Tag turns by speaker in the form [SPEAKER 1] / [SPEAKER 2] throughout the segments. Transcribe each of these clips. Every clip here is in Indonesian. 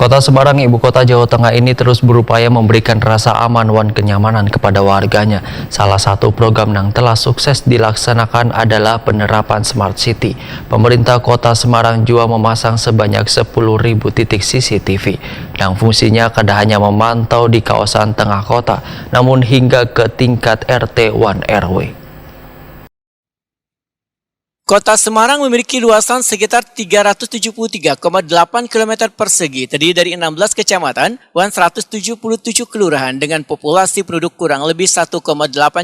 [SPEAKER 1] Kota Semarang, ibu kota Jawa Tengah ini terus berupaya memberikan rasa aman dan kenyamanan kepada warganya. Salah satu program yang telah sukses dilaksanakan adalah penerapan Smart City. Pemerintah Kota Semarang juga memasang sebanyak 10.000 titik CCTV yang fungsinya tidak hanya memantau di kawasan tengah kota, namun hingga ke tingkat RT 1 RW.
[SPEAKER 2] Kota Semarang memiliki luasan sekitar 373,8 km persegi, terdiri dari 16 kecamatan dan 177 kelurahan dengan populasi penduduk kurang lebih 1,8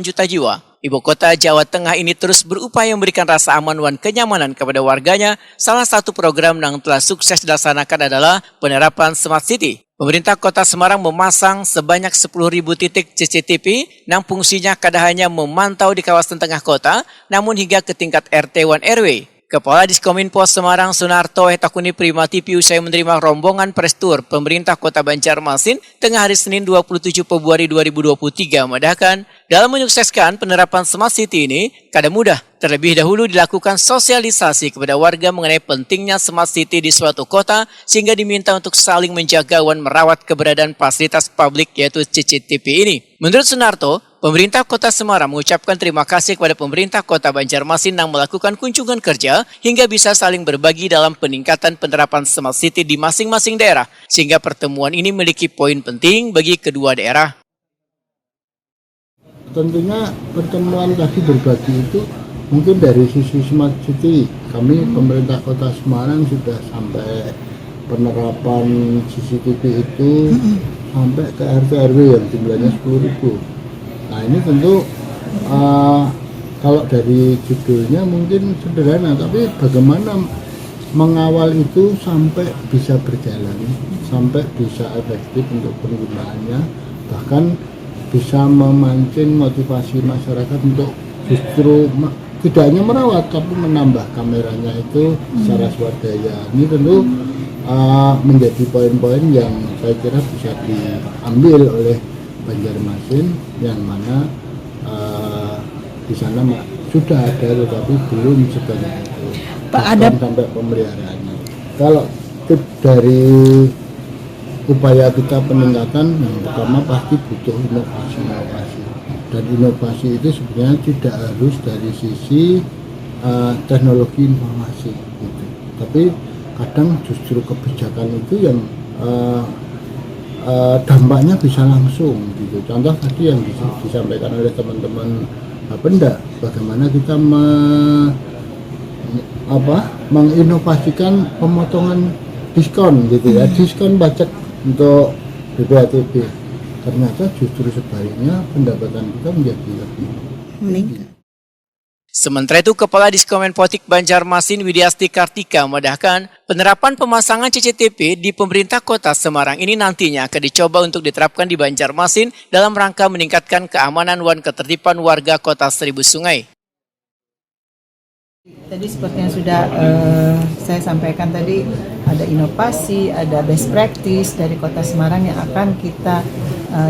[SPEAKER 2] juta jiwa. Ibu kota Jawa Tengah ini terus berupaya memberikan rasa aman dan kenyamanan kepada warganya. Salah satu program yang telah sukses dilaksanakan adalah penerapan Smart City. Pemerintah Kota Semarang memasang sebanyak 10.000 titik CCTV yang fungsinya tidak hanya memantau di kawasan tengah kota, namun hingga ke tingkat RT 1 RW. Kepala Diskominfo Semarang Sunarto Hetakuni Prima TV usai menerima rombongan prestur pemerintah Kota Banjarmasin tengah hari Senin 27 Februari 2023 mengatakan dalam menyukseskan penerapan Smart City ini kada mudah. Terlebih dahulu dilakukan sosialisasi kepada warga mengenai pentingnya Smart City di suatu kota sehingga diminta untuk saling menjaga dan merawat keberadaan fasilitas publik yaitu CCTV ini. Menurut Sunarto, pemerintah Kota Semarang mengucapkan terima kasih kepada pemerintah Kota Banjarmasin yang melakukan kunjungan kerja hingga bisa saling berbagi dalam peningkatan penerapan Smart City di masing-masing daerah sehingga pertemuan ini memiliki poin penting bagi kedua daerah.
[SPEAKER 3] Tentunya pertemuan tadi berbagi itu mungkin dari sisi Smart City, kami pemerintah Kota Semarang sudah sampai penerapan CCTV itu sampai ke RT RW yang jumlahnya 10.000. Nah ini tentu kalau dari judulnya mungkin sederhana, tapi bagaimana mengawal itu sampai bisa berjalan, sampai bisa efektif untuk penggunaannya, bahkan bisa memancing motivasi masyarakat untuk justru tidak hanya merawat tapi menambah kameranya itu secara swadaya. Ini tentu menjadi poin-poin yang saya kira bisa diambil oleh Banjarmasin yang mana di sana sudah ada tetapi belum sebanyak itu.
[SPEAKER 4] Pak, ada
[SPEAKER 3] sampai pemeliharaannya. Kalau tip dari upaya kita peningkatan, yang pertama pasti butuh inovasi. Dan inovasi itu sebenarnya tidak harus dari sisi teknologi informasi gitu. Tapi kadang justru kebijakan itu yang dampaknya bisa langsung gitu. Contoh tadi yang disampaikan oleh teman-teman Bapenda, bagaimana kita menginovasikan pemotongan diskon gitu ya, diskon pajak untuk BPHTB. Ternyata justru sebaliknya pendapatan kita menjadi lebih meningkat.
[SPEAKER 2] Sementara itu, Kepala Diskominfotik Banjarmasin Widyasti Kartika memandahkan penerapan pemasangan CCTV di pemerintah Kota Semarang ini nantinya akan dicoba untuk diterapkan di Banjarmasin dalam rangka meningkatkan keamanan dan ketertiban warga Kota Seribu Sungai.
[SPEAKER 4] Tadi seperti yang sudah saya sampaikan tadi, ada inovasi, ada best practice dari Kota Semarang yang akan kita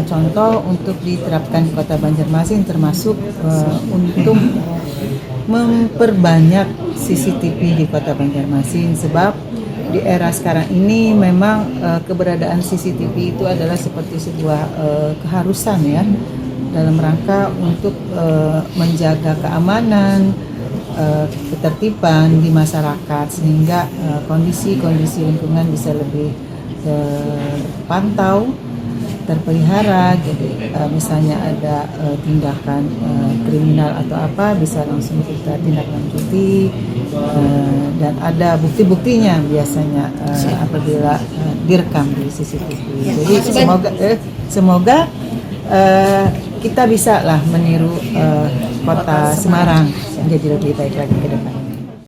[SPEAKER 4] contoh untuk diterapkan di Kota Banjarmasin, termasuk untuk memperbanyak CCTV di Kota Banjarmasin, sebab di era sekarang ini memang keberadaan CCTV itu adalah seperti sebuah keharusan ya, dalam rangka untuk menjaga keamanan, ketertiban di masyarakat sehingga kondisi lingkungan bisa lebih terpantau, terpelihara. Jadi misalnya ada tindakan kriminal atau apa bisa langsung kita tindak lanjuti, dan ada bukti-buktinya biasanya apabila direkam di CCTV. Jadi semoga kita bisa lah meniru Kota Semarang menjadi lebih baik lagi ke depan.